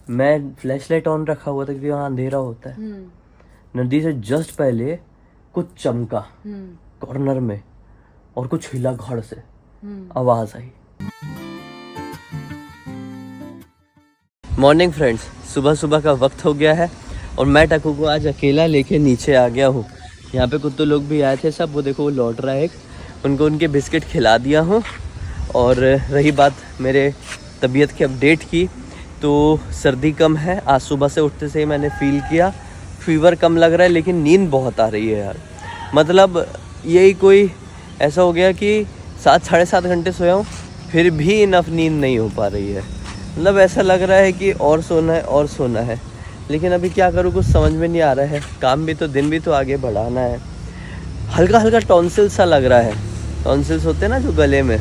मैं flash light on रखा हुआ था क्योंकि वहाँ अंधेरा होता है। नदी से जस्ट पहले कुछ चमका कॉर्नर में और कुछ हिला घड़ से, आवाज आई। मॉर्निंग फ्रेंड्स, सुबह सुबह का वक्त हो गया है और मैं टकू को आज अकेला लेके नीचे आ गया हूँ। यहाँ पे कुत्ते लोग भी आए थे सब, वो देखो वो लौट रहा है, उनको उनके बिस्किट खिला दिया हूँ। और रही बात मेरे तबीयत की अपडेट की, तो सर्दी कम है। आज सुबह से उठते से ही मैंने फील किया, फीवर कम लग रहा है लेकिन नींद बहुत आ रही है यार। मतलब यही कोई ऐसा हो गया कि 7-7.5 घंटे सोया हूँ फिर भी इनफ नींद नहीं हो पा रही है। मतलब ऐसा लग रहा है कि और सोना है और सोना है, लेकिन अभी क्या करूँ कुछ समझ में नहीं आ रहा है। काम भी तो दिन भी तो आगे बढ़ाना है। हल्का हल्का टॉन्सिल सा लग रहा है, टॉन्सिल्स होते हैं ना जो गले में,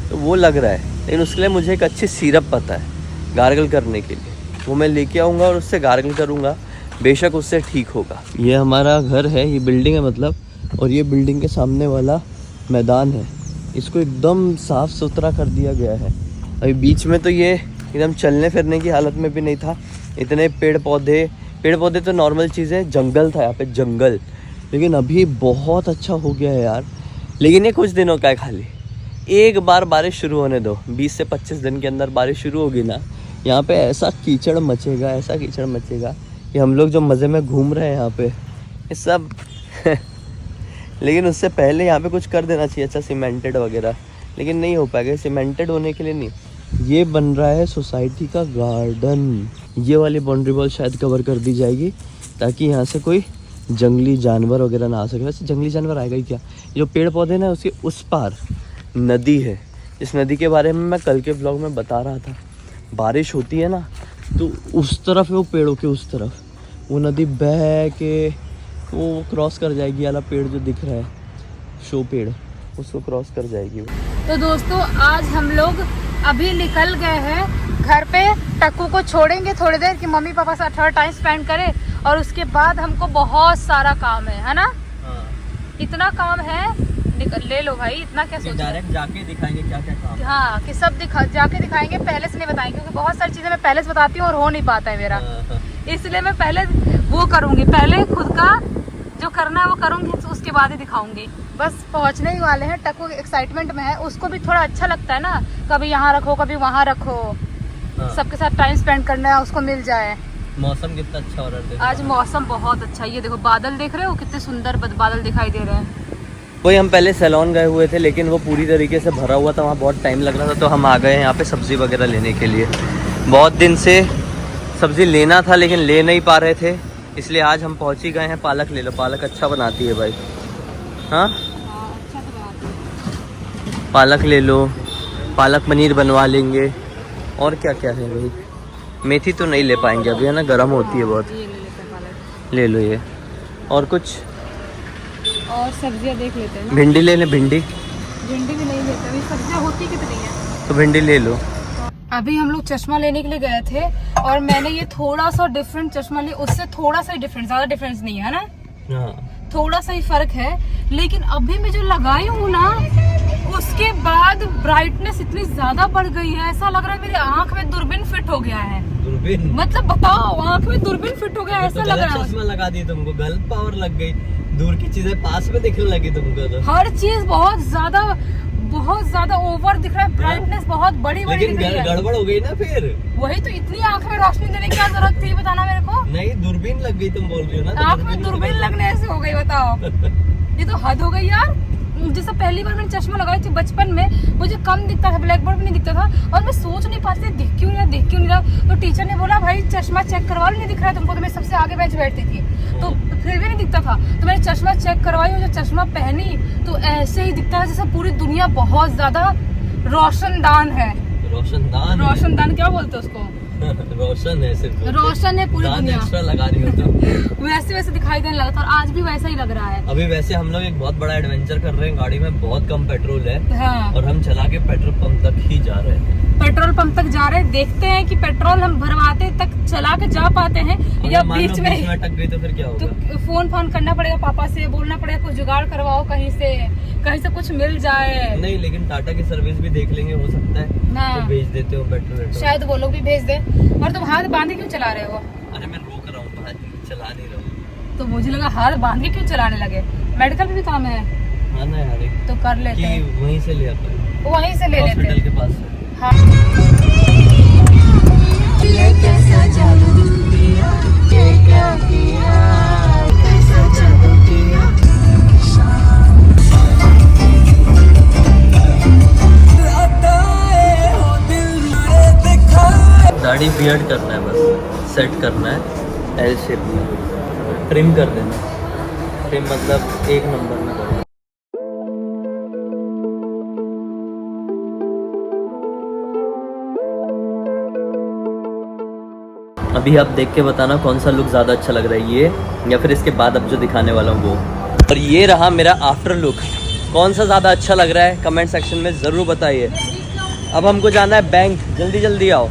तो वो लग रहा है। लेकिन उसके लिए मुझे एक अच्छी सिरप पता है गार्गल करने के लिए, वो मैं लेके आऊँगा और उससे गार्गल करूँगा, बेशक उससे ठीक होगा। ये हमारा घर है, ये बिल्डिंग है मतलब, और ये बिल्डिंग के सामने वाला मैदान है। इसको एकदम साफ़ सुथरा कर दिया गया है। अभी बीच में तो ये एकदम चलने फिरने की हालत में भी नहीं था। इतने पेड़ पौधे तो नॉर्मल चीज़ है, जंगल था यहाँ पे, जंगल। लेकिन अभी बहुत अच्छा हो गया है यार। लेकिन ये कुछ दिनों का है खाली, एक बार बारिश शुरू होने दो, 20 से 25 दिन के अंदर बारिश शुरू होगी ना, यहाँ पे ऐसा कीचड़ मचेगा, ऐसा कीचड़ मचेगा कि हम लोग जो मज़े में घूम रहे हैं यहाँ पे ये सब लेकिन उससे पहले यहाँ पे कुछ कर देना चाहिए अच्छा, सीमेंटेड वगैरह, लेकिन नहीं हो पाएगा। सीमेंटेड होने के लिए नहीं, ये बन रहा है सोसाइटी का गार्डन। ये वाली बाउंड्री वॉल शायद कवर कर दी जाएगी ताकि यहाँ से कोई जंगली जानवर वगैरह ना आ सके। वैसे जंगली जानवर आएगा ही क्या, जो पेड़ पौधे ना उसके उस पार नदी है। इस नदी के बारे में मैं कल के ब्लॉग में बता रहा था। बारिश होती है ना तो उस तरफ है वो, पेड़ों के उस तरफ वो नदी बह के वो क्रॉस कर जाएगी। वाला पेड़ जो दिख रहा है, शो पेड़, उसको क्रॉस कर जाएगी। तो दोस्तों आज हम लोग अभी निकल गए हैं घर पे। टक्कू को छोड़ेंगे थोड़ी देर कि मम्मी पापा से थोड़ा टाइम स्पेंड करें, और उसके बाद हमको बहुत सारा काम है ना। हाँ। इतना काम है, ले लो भाई, इतना क्या सोच। डायरेक्ट जाके दिखाएंगे क्या क्या काम। हाँ कि सब जाके दिखाएंगे, पहले से नहीं बताएंगे क्योंकि बहुत सारी चीजें मैं पहले से बताती हूँ और हो नहीं पाता है मेरा। इसलिए मैं पहले वो करूँगी, पहले खुद का जो करना है वो करूँगी, उसके बाद ही दिखाऊंगी। बस पहुँचने ही वाले हैं। टक्कू एक्साइटमेंट में है, उसको भी थोड़ा अच्छा लगता है ना, कभी यहाँ रखो कभी वहाँ रखो। हाँ। सबके साथ टाइम स्पेंड करना है, उसको मिल जाए। मौसम कितना अच्छा हो रहा है आज, मौसम बहुत अच्छा है। ये देखो बादल देख रहे हो, कितने सुंदर बादल दिखाई दे रहे हैं। वही हम पहले सैलून गए हुए थे लेकिन वो पूरी तरीके से भरा हुआ था, वहाँ बहुत टाइम लग रहा था, तो हम आ गए हैं यहाँ पे सब्ज़ी वगैरह लेने के लिए। बहुत दिन से सब्ज़ी लेना था लेकिन ले नहीं पा रहे थे, इसलिए आज हम पहुँच ही गए हैं। पालक ले लो, पालक अच्छा बनाती है भाई। हाँ अच्छा तो बनाती है। पालक ले लो, पालक पनीर बनवा लेंगे। और क्या क्या है भाई, मेथी तो नहीं ले पाएंगे अभी है ना, गर्म होती है बहुत। ले लो ये, और कुछ और सब्जियां देख लेते हैं। भिंडी ले लें, भिंडी भी नहीं लेते, अभी सब्जियां होती कितनी है तो भिंडी ले लो। अभी हम लोग चश्मा लेने के लिए गए थे और मैंने ये थोड़ा सा डिफरेंट चश्मा लिया, उससे थोड़ा सा डिफरेंस, ज्यादा डिफरेंस नहीं है ना। हाँ। थोड़ा सा ही फर्क है, लेकिन अभी मैं जो लगाई हूँ ना उसके बाद ब्राइटनेस इतनी ज्यादा बढ़ गई है, ऐसा लग रहा है मेरी आंख में दूरबीन फिट हो गया है। दूरबीन मतलब बताओ, आंख में दूरबीन फिट हो गया, ऐसा लग रहा है। चश्मा लगा दी तुमको, गलत पावर लग गई, दूर की चीजें पास में दिखने लगी तुमको। तो हर चीज बहुत ज्यादा ओवर दिख रहा है, ब्राइटनेस बहुत बड़ी दिख रही है। गड़बड़ हो गई ना फिर। वही तो, इतनी आंख में रोशनी देने की क्या जरूरत थी, बताना मेरे को। नहीं, दूरबीन लग गई तुम बोल रही हो ना, आंख में दूरबीन लगने ऐसे हो गई, बताओ। ये तो हद हो गई यार। जैसे पहली बार मैंने चश्मा लगाई थी बचपन में, मुझे कम दिखता था, ब्लैक बोर्ड भी नहीं दिखता था, और मैं सोच नहीं पाती थी दिख क्यों नहीं रहा। तो टीचर ने बोला भाई चश्मा चेक करवा लो, नहीं दिख रहा तुमको। तो मैं सबसे आगे बेंच बैठती थी तो फिर भी नहीं दिखता था, तो मैंने चश्मा चेक करवाई और जब चश्मा पहनी तो ऐसे ही दिखता है जैसे पूरी दुनिया बहुत ज्यादा रोशनदान है। रोशनदान क्या बोलते हैं उसको? रोशन है, सिर्फ रोशन है पूरी दुनिया। एक्स्ट्रा लगा रही हो तो वैसे दिखाई देने लगा था, और आज भी वैसा ही लग रहा है। अभी वैसे हम लोग एक बहुत बड़ा एडवेंचर कर रहे हैं, गाड़ी में बहुत कम पेट्रोल है। हाँ। और हम चला के पेट्रोल पंप तक ही जा रहे हैं। पेट्रोल पंप तक जा रहे हैं, देखते हैं कि पेट्रोल हम भरवाते तक चला के जा पाते हैं या मान लो बीच में अटक गई तो फिर क्या होगा? तो फोन करना पड़ेगा, पापा से बोलना पड़ेगा कुछ जुगाड़ करवाओ कहीं से कुछ मिल जाए। नहीं, लेकिन टाटा की सर्विस भी देख लेंगे, हो सकता है ना तो भेज देते हो पेट्रोल। शायद वो लोग भी भेज दे। और तुम हाथ बांधे क्यों चला रहे हो? अरे मैं रोक रहा हूँ, चला नहीं रहा हूँ। तो मुझे लगा हाथ बांध के क्यों चलाने लगे। मेडिकल भी काम है। हाँ ना यार, तो कर लेते हैं, वहीं से ले आता है, वहीं से ले लेते हॉस्पिटल हैं। के पास से। हाँ दाढ़ी बियर्ड करना है, बस सेट करना है एल शेप में, ट्रिम कर देना। ट्रिम मतलब 1 नंबर में करना। अभी आप देख के बताना कौन सा लुक ज़्यादा अच्छा लग रहा है, ये या फिर इसके बाद अब जो दिखाने वाला हूँ वो। और ये रहा मेरा आफ्टर लुक, कौन सा ज़्यादा अच्छा लग रहा है कमेंट सेक्शन में ज़रूर बताइए। अब हमको जाना है बैंक, जल्दी जल्दी आओ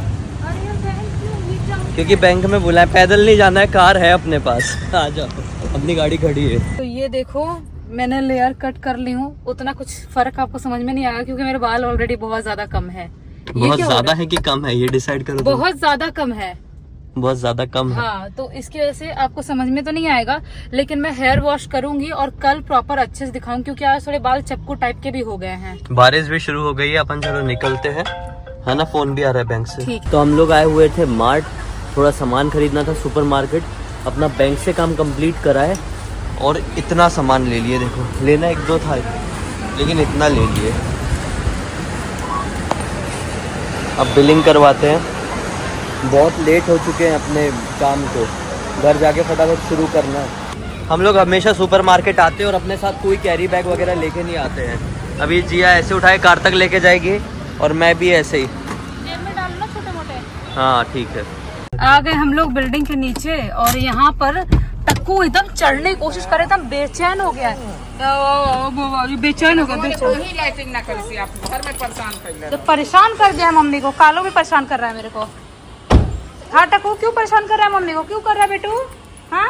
क्योंकि बैंक में बुलाए, पैदल नहीं जाना है, कार है अपने पास। आ जाओ, अपनी गाड़ी खड़ी है। तो ये देखो मैंने लेयर कट कर ली हूँ, उतना कुछ फर्क आपको समझ में नहीं आएगा क्योंकि मेरे बाल ऑलरेडी बहुत ज्यादा कम है। बहुत ज्यादा है कि कम है, ये डिसाइड करो। बहुत ज्यादा कम है, बहुत ज्यादा कम है। हाँ, तो इसकी वजह से आपको समझ में तो नहीं आएगा, लेकिन मैं हेयर वॉश करूंगी और कल प्रॉपर अच्छे से दिखाऊंगी क्योंकि आज थोड़े बाल चप्कू टाइप के भी हो गए हैं। बारिश भी शुरू हो गई है, अपन चलो निकलते हैं, है ना। फोन भी आ रहा है बैंक से। ठीक। तो हम लोग आए हुए थे मार्ट, थोड़ा सामान खरीदना था, सुपरमार्केट। अपना बैंक से काम कंप्लीट करा है और इतना सामान ले लिए। देखो, लेना 1-2 था लेकिन इतना ले लिए। अब बिलिंग करवाते हैं, बहुत लेट हो चुके हैं अपने काम को, घर जाके फटाफट शुरू करना है। हम लोग हमेशा सुपरमार्केट आते हैं और अपने साथ कोई कैरी बैग वगैरह लेके नहीं आते हैं। अभी जिया ऐसे उठाए कार तक लेके जाएगी और मैं भी ऐसे ही। जेब में डालना छोटे मोटे। हाँ ठीक है। आ गए हम लोग बिल्डिंग के नीचे और यहाँ पर टक्कू एकदम चढ़ने की कोशिश करे, एकदम बेचैन हो गया है। बेचैन हो गया, लाइटिंग ना करी आप घर में परेशान कर। तो परेशान कर दिया मम्मी को, कालो भी परेशान कर रहा है मेरे को। हाँ टक्कू क्यों परेशान कर रहा है मम्मी को, क्यों कर रहा है बेटू? हाँ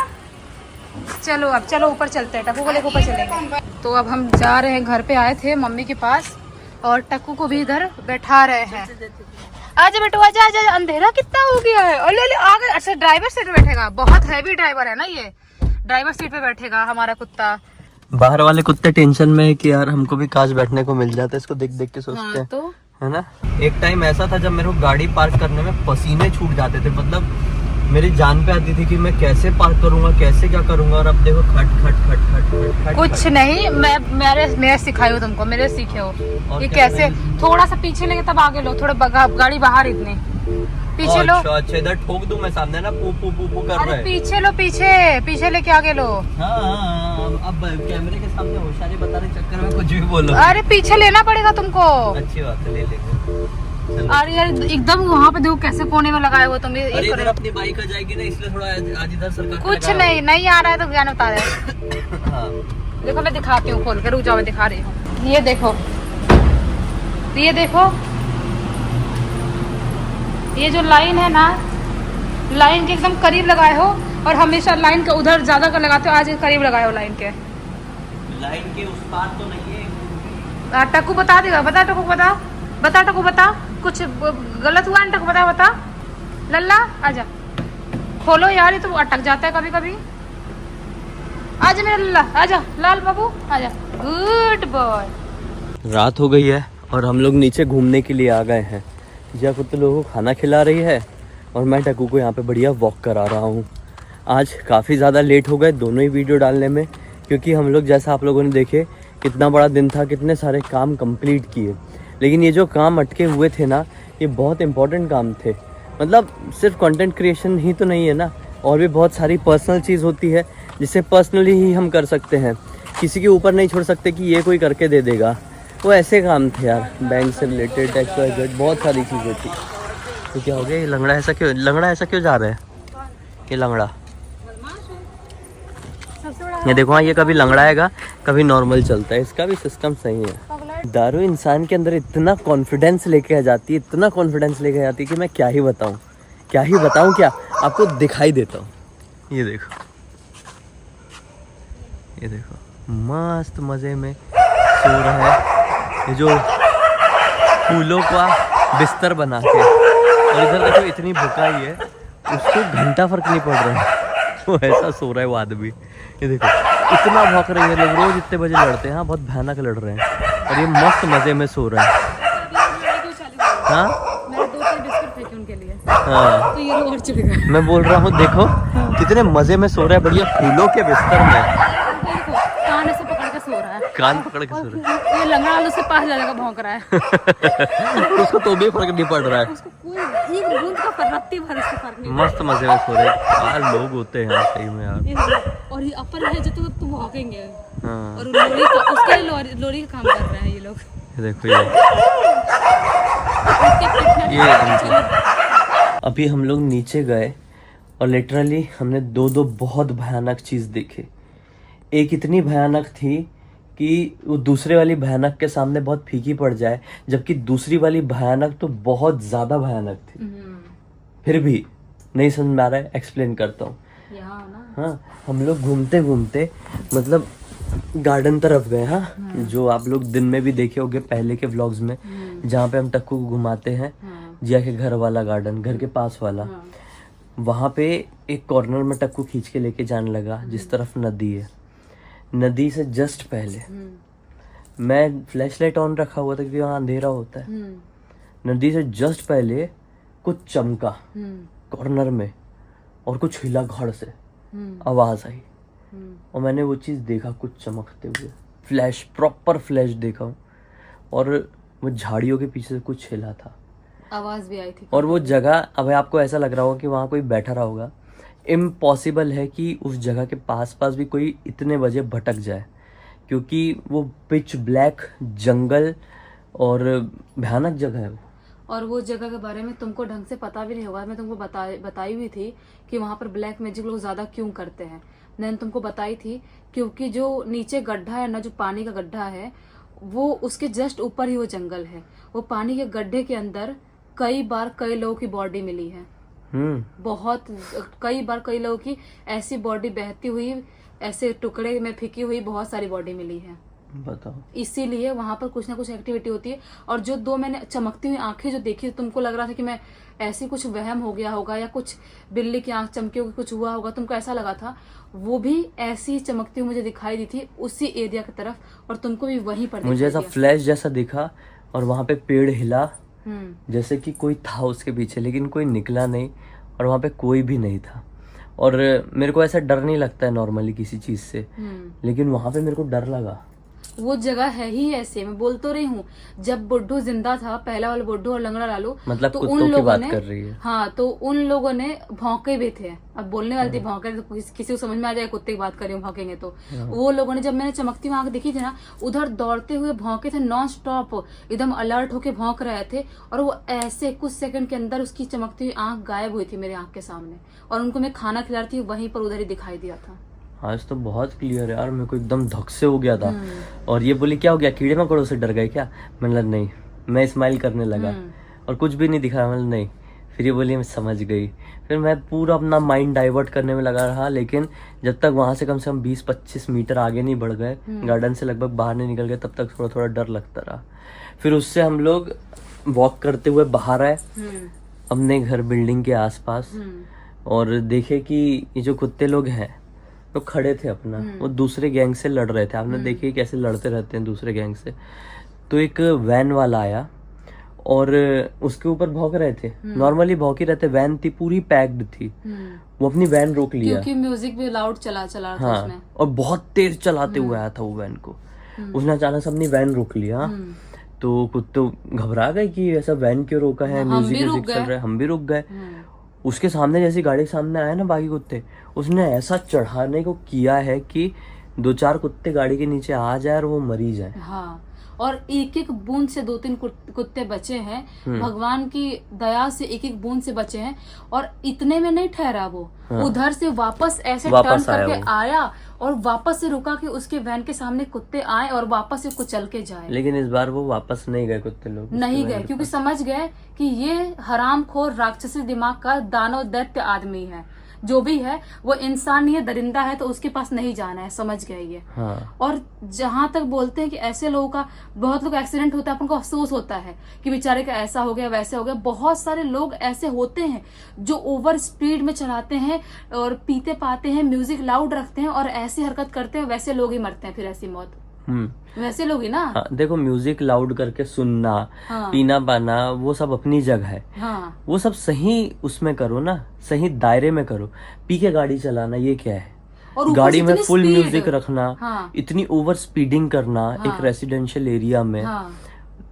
चलो अब चलो ऊपर चलते हैं, टक्कू को लेकर ऊपर चलेंगे। तो अब हम जा रहे हैं, घर पे आए थे मम्मी के पास और टक्कू को भी इधर बैठा रहे हैं। आजा बेटू आजा आजा, अंधेरा कितना हो गया है। और ले आ गए। अच्छा ड्राइवर सीट पे बैठेगा, बहुत हैवी ड्राइवर है ना ये, ड्राइवर सीट पे बैठेगा हमारा कुत्ता। बाहर वाले कुत्ते टेंशन में है कि यार हमको भी काश बैठने को मिल जाता है, इसको देख देख के सोचते हैं। तो है ना। एक टाइम ऐसा था जब मेरे को गाड़ी पार्क करने में पसीने छूट जाते थे, मतलब मेरी जान पे आती थी कि मैं कैसे पार्क करूंगा, कैसे क्या करूंगा। और अब देखो खट खट खट खट खट खट कुछ खट। नहीं, मैं सिखाई हूँ तुमको, मेरे सीखे हो और ये क्या कैसे। थोड़ा सा पीछे लेके तब आगे लो, थोड़ा गाड़ी बाहर इतनी पीछे लो। अच्छा इधर ठोक दूं मैं सामने ना, पू पू पू पू कर रहा अरे है। पीछे लो, पीछे लेके आगे लो। हाँ, अब कैमरे के सामने होशियारी बताने चक्कर में कुछ भी बोलो। अरे पीछे लेना पड़ेगा तुमको। अच्छी बात है, ले लेंगे। अरे यार एकदम वहाँ पे देखो कैसे कोने में लगाए हो तुम। अरे इधर अपनी बाइक आ जाएगी ना, इसलिए थोड़ा आज इधर सरकार कुछ नहीं आ रहा है तो ज्ञान बता रहे। हाँ देखो मैं दिखाती हूँ खोल कर, रुक जाओ मैं दिखा रही हूँ। ये देखो, ये देखो, ये जो लाइन है ना, लाइन के एकदम करीब लगाए हो और हमेशा लाइन के उधर ज्यादा कर लगाते हो, आज करीब लगाए हो लाइन के। लाइन के उस पार तो नहीं है। टक्कू बता देगा, बता टक्कू बता टक्कू बता, कुछ गलत हुआ है टक्कू बता लल्ला आजा, खोलो यार, ये तो अटक जाता है कभी कभी। आजा मेरा लल्ला, आजा लाल बाबू आजा, गुड बॉय। रात हो गई है और हम लोग नीचे घूमने के लिए आ गए हैं। जिया कुत्ते लोगों को खाना खिला रही है और मैं टक्कू को यहाँ पे बढ़िया वॉक करा रहा हूँ। आज काफ़ी ज़्यादा लेट हो गए दोनों ही वीडियो डालने में, क्योंकि हम लोग जैसा आप लोगों ने देखे कितना बड़ा दिन था, कितने सारे काम कंप्लीट किए। लेकिन ये जो काम अटके हुए थे ना, ये बहुत इंपॉर्टेंट काम थे। मतलब सिर्फ कंटेंट क्रिएशन ही तो नहीं है ना, और भी बहुत सारी पर्सनल चीज़ होती है जिसे पर्सनली ही हम कर सकते हैं, किसी के ऊपर नहीं छोड़ सकते कि ये कोई करके दे देगा। वो ऐसे काम थे यार, बैंक से रिलेटेड एक्सवाइजेड बहुत सारी चीज़ें थी। तो क्या हो गया, ये लंगड़ा ऐसा क्यों जा रहा है? ये लंगड़ा, ये देखो, हाँ ये कभी लंगड़ाएगा कभी नॉर्मल चलता है, इसका भी सिस्टम सही है। दारू इंसान के अंदर इतना कॉन्फिडेंस लेके आ जाती है, इतना कॉन्फिडेंस लेके आ जाती है कि मैं क्या ही बताऊँ क्या। आपको दिखाई देता हूँ। ये देखो, ये देखो मस्त मज़े में सो रहा है। ये जो फूलों का बिस्तर बना के, और इधर देखो इतनी भुकाई है, उसको घंटा फर्क नहीं पड़ रहा है, वो ऐसा सो रहा है वो आदमी। ये देखो इतना भौंक रही है, लोग रोज इतने बजे लड़ते हैं, हाँ बहुत भयानक लड़ रहे हैं, और ये मस्त मज़े में सो रहा है। हाँ मैंने 2-3 बिस्कुट फेंके उनके लिए, हाँ, तो ये लोग और चले गए। मैं बोल रहा हूँ देखो कितने मज़े में सो रहा है, बढ़िया फूलों के बिस्तर में, देखो कान ऐसे पकड़ के सो रहा है, कान पकड़ के सो रहा है। ये लंगड़ा वाला उसके पास जाने का भौंक रहा है। उसको तो भी फर्क नहीं पड़ रहा है, उसको कोई एक बूंद का रत्ती भर उसको फर्क नहीं मस्त मज़े में सो रहे हैं। यार लोग होते हैं यार सही में यार। पड़ता। और ये अपर है जो तो भौंकेंगे, हाँ और लोरी का उसके लिए लोरी का काम कर रहे हैं ये लोग। ये देखो ये अभी हम लोग नीचे गए और लिटरली हमने दो बहुत भयानक चीज़ देखे। एक इतनी भयानक थी कि वो दूसरे वाली भयानक के सामने बहुत फीकी पड़ जाए, जबकि दूसरी वाली भयानक तो बहुत ज़्यादा भयानक थी। फिर भी नहीं समझ में आ रहा है, एक्सप्लेन करता हूँ। यहाँ ना हाँ, हम लोग घूमते घूमते मतलब गार्डन तरफ गए। हाँ, जो आप लोग दिन में भी देखे होंगे पहले के व्लॉग्स में, जहाँ पे हम टक्कू को घुमाते हैं, जिया के घर वाला गार्डन, घर के पास वाला। वहाँ पे एक कॉर्नर में टक्कू खींच के लेके जाने लगा जिस तरफ नदी है। नदी से जस्ट पहले मैं फ्लैश लाइट ऑन रखा हुआ था क्योंकि वहाँ अंधेरा होता है। नदी से जस्ट पहले कुछ चमका कॉर्नर में और कुछ हिला, घर से आवाज आई और मैंने वो चीज़ देखा, कुछ चमकते हुए फ्लैश, प्रॉपर फ्लैश देखा हूँ, और वो झाड़ियों के पीछे से कुछ हिला था, आवाज भी आई थी। और वो जगह, अब आपको ऐसा लग रहा होगा कि वहाँ कोई बैठा रहा होगा। इम्पॉसिबल है कि उस जगह के पास भी कोई इतने बजे भटक जाए, क्योंकि वो पिच ब्लैक जंगल और भयानक जगह है वो। और वो जगह के बारे में तुमको ढंग से पता भी नहीं होगा। मैं तुमको बताई हुई थी कि वहाँ पर ब्लैक मैजिक लोग ज्यादा क्यों करते हैं। मैंने तुमको बताई थी क्योंकि जो नीचे गड्ढा है ना, जो पानी का गड्ढा है, वो उसके जस्ट ऊपर ही वो जंगल है। वो पानी के गड्ढे के अंदर कई बार कई लोगों की बॉडी मिली है। बहुत कई बार कई लोगों की ऐसी बॉडी बहती हुई, ऐसे टुकड़े में फेंकी हुई बहुत सारी बॉडी मिली है। बताओ, इसीलिए वहां पर कुछ ना कुछ एक्टिविटी होती है। और जो दो मैंने चमकती हुई आंखें जो देखी, तुमको लग रहा था कि मैं ऐसे कुछ वहम हो गया होगा या कुछ बिल्ली की आंख चमकी होगी, कुछ हुआ होगा, तुमको ऐसा लगा था। वो भी ऐसी ही चमकती हुई मुझे दिखाई दी थी उसी एरिया की तरफ, और तुमको भी वहीं पर मुझे ऐसा फ्लैश जैसा दिखा, और वहाँ पे पेड़ हिला जैसे कि कोई था उसके पीछे, लेकिन कोई निकला नहीं, और वहाँ पे कोई भी नहीं था। और मेरे को ऐसा डर नहीं लगता है नॉर्मली किसी चीज से, लेकिन वहाँ पे मेरे को डर लगा। वो जगह है ही ऐसे, मैं बोल तो रही हूँ। जब बुड्ढू जिंदा था, पहला वाला बुड्ढू और लंगड़ा लालू, मतलब तो कुत्तों उन की लोगों बात ने, कर रही है। हाँ, तो उन लोगों ने भौंके भी थे। अब बोलने वाली थी भौंके, तो किसी को समझ में आ जाए कुत्ते की बात कर रही हूँ, भौंकेंगे तो। वो लोगों ने, जब मैंने चमकती हुई आंख देखी थी ना, उधर दौड़ते हुए भौंके थे, नॉन स्टॉप एकदम अलर्ट होके भौंक रहे थे। और वो ऐसे कुछ सेकंड के अंदर उसकी चमकती हुई आंख गायब हुई थी मेरी आंख के सामने, और उनको मैं खाना खिला रही थी, वहीं पर उधर ही दिखाई दिया था। आज तो बहुत क्लियर है यार, मेरे को एकदम धक से हो गया था। और ये बोली क्या हो गया, कीड़े मकोड़ों से डर गए क्या? मतलब नहीं, मैं स्माइल करने लगा और कुछ भी नहीं दिखा, मतलब नहीं। फिर ये बोली मैं समझ गई। फिर मैं पूरा अपना माइंड डाइवर्ट करने में लगा रहा, लेकिन जब तक वहाँ से कम 20-25 मीटर आगे नहीं बढ़ गए, गार्डन से लगभग बाहर नहीं निकल गए, तब तक थोड़ा थोड़ा डर लगता रहा। फिर उससे हम लोग वॉक करते हुए बाहर आए अपने घर बिल्डिंग के आसपास, और देखे कि ये जो कुत्ते लोग हैं तो खड़े थे अपना, वो दूसरे गैंग से लड़ रहे थे। आपने देखे कैसे लड़ते रहते हैं दूसरे गैंग से। तो एक वैन वाला आया और उसके ऊपर भौंक रहे थे, नॉर्मली भौंक ही रहते। वैन थी पूरी पैक्ड थी, वो अपनी वैन रोक लिया क्योंकि म्यूजिक भी लाउड चला रहा था उसमें। और बहुत तेज चलाते हुए आया था वो वैन को। उसने अचानक से अपनी वैन रोक लिया, तो कुत्ते घबरा गए कि ऐसा वैन क्यों रोका है, म्यूजिक चल रहा है। हम भी रुक गए। उसके सामने जैसी गाड़ी के सामने आया ना बाकी कुत्ते, उसने ऐसा चढ़ाने को किया है कि 2-4 कुत्ते गाड़ी के नीचे आ जाए और वो मरी जाए। हाँ, और एक एक बूंद से 2-3 कुत्ते बचे हैं। भगवान की दया से एक एक बूंद से बचे हैं। और इतने में नहीं ठहरा वो, उधर से वापस ऐसे टर्न करके आया और वापस से रुका कि उसके वैन के सामने कुत्ते आए और वापस से कुचल के जाए। लेकिन इस बार वो वापस नहीं गए कुत्ते लोग, नहीं गए, क्योंकि समझ गए कि ये हरामखोर राक्षसी दिमाग का दानव दैत्य आदमी है। जो भी है वो इंसान नहीं है, दरिंदा है, तो उसके पास नहीं जाना है, समझ गए ये। हाँ। और जहाँ तक बोलते हैं कि ऐसे लोगों का, बहुत लोग एक्सीडेंट होता है, अपन को अफसोस होता है कि बेचारे का ऐसा हो गया वैसे हो गया। बहुत सारे लोग ऐसे होते हैं जो ओवर स्पीड में चलाते हैं और पीते पाते हैं, म्यूजिक लाउड रखते हैं और ऐसी हरकत करते हैं, वैसे लोग ही मरते हैं फिर ऐसी मौत। वैसे लोग ही ना। हाँ, देखो म्यूजिक लाउड करके सुनना, हाँ। पीना पाना वो सब अपनी जगह है। हाँ। वो सब सही उसमें करो ना, सही दायरे में करो। पी के गाड़ी चलाना ये क्या है? और गाड़ी में इतनी फुल speed। म्यूजिक रखना, हाँ। इतनी ओवर स्पीडिंग करना हाँ। एक रेसिडेंशियल एरिया में, हाँ।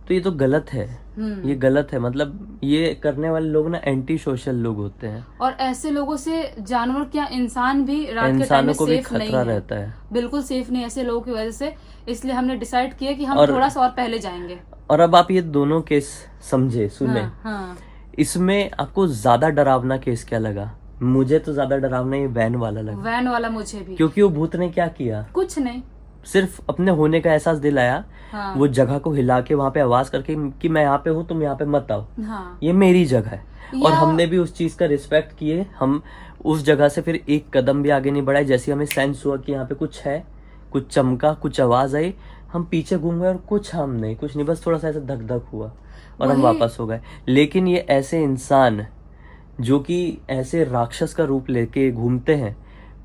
तो ये तो गलत है। ये गलत है। मतलब ये करने वाले लोग ना एंटी सोशल लोग होते हैं। और ऐसे लोगों से जानवर क्या इंसान भी रात के टाइम में इंसानों को भी सेफ नहीं खतरा है, रहता है। बिल्कुल सेफ नहीं ऐसे लोगों की वजह से। इसलिए हमने डिसाइड किया कि हम और- थोड़ा सा और पहले जाएंगे। और अब आप ये दोनों केस समझे, सुने। हाँ। इसमें आपको ज्यादा डरावना केस क्या लगा? मुझे तो ज्यादा डरावना ये वैन वाला लगा, वैन वाला मुझे भी। क्योंकि वो भूत ने क्या किया, कुछ नहीं। सिर्फ अपने होने का एहसास दिलाया। हाँ। वो जगह को हिला के वहां पे आवाज करके कि मैं यहाँ पे हूँ, तुम यहाँ पे मत आओ, हाँ। ये मेरी जगह है। और या- हमने भी उस चीज का रिस्पेक्ट किए। हम उस जगह से फिर एक कदम भी आगे नहीं बढ़ाए। जैसे हमें सेंस हुआ कि यहाँ पे कुछ है, कुछ चमका, कुछ आवाज आई, हम पीछे घूम गए और कुछ नहीं, बस थोड़ा सा ऐसा धक धक हुआ और हम वही- वापस हो गए। लेकिन ये ऐसे इंसान जो कि ऐसे राक्षस का रूप लेके घूमते हैं,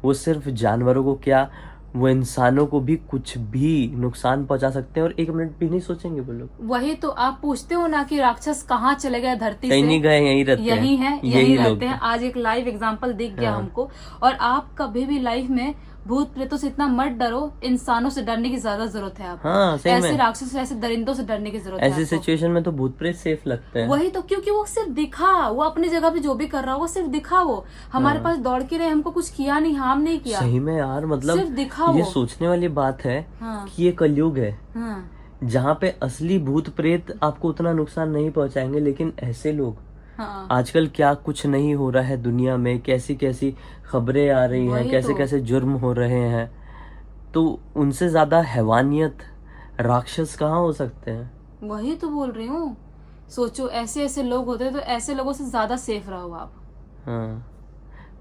वो सिर्फ जानवरों को क्या, वो इंसानों को भी कुछ भी नुकसान पहुंचा सकते हैं और एक मिनट भी नहीं सोचेंगे वो लोग। वही तो आप पूछते हो ना कि राक्षस कहाँ चले गए धरती कहीं से। नहीं गए, यहीं रहते हैं। यही है, यही यही लोग रहते हैं। आज एक लाइव एग्जांपल दिख गया हमको। और आप कभी भी लाइफ में भूत प्रेतों से इतना मत डरो, इंसानों से डरने की ज्यादा जरूरत है आपको। हाँ, सही में। ऐसे राक्षसों से, ऐसे दरिंदों से डरने की जरूरत है ऐसी आपको। सिचुएशन में तो भूत प्रेत सेफ लगते हैं। वही तो, क्योंकि वो सिर्फ दिखा, वो अपनी जगह पे जो भी कर रहा हो वो सिर्फ दिखा। वो हमारे पास दौड़ के रहे, हमको कुछ किया नहीं, हार्म नहीं किया। सही में यार, सिर्फ मतलब दिखा ये वो। सोचने वाली बात है हाँ। कि ये कलयुग है हाँ। जहाँ पे असली भूत प्रेत आपको उतना नुकसान नहीं पहुंचाएंगे, लेकिन ऐसे लोग हाँ। आजकल क्या कुछ नहीं हो रहा है दुनिया में, कैसी कैसी खबरें आ रही हैं, वही कैसे तो। कैसे जुर्म हो रहे हैं, तो उनसे ज्यादा हैवानियत राक्षस कहाँ हो सकते हैं? वही तो बोल रही हूँ। सोचो ऐसे ऐसे लोग होते हैं, तो ऐसे लोगों से ज्यादा सेफ रहो आप। हाँ।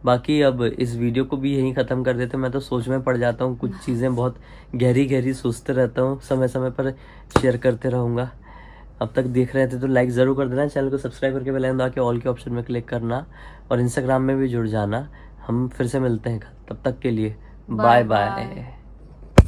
बाकी अब इस वीडियो को भी यहीं खत्म कर देते। मैं तो सोच में पड़ जाता हूँ, कुछ चीजें बहुत गहरी गहरी सोचते रहता हूँ, समय समय पर शेयर करते रहूंगा। अब तक देख रहे थे तो लाइक जरूर कर देना, चैनल को सब्सक्राइब करके बेल आइकन दबा के ऑल के ऑप्शन में क्लिक करना और इंस्टाग्राम में भी जुड़ जाना। हम फिर से मिलते हैं, तब तक के लिए बाय बाय।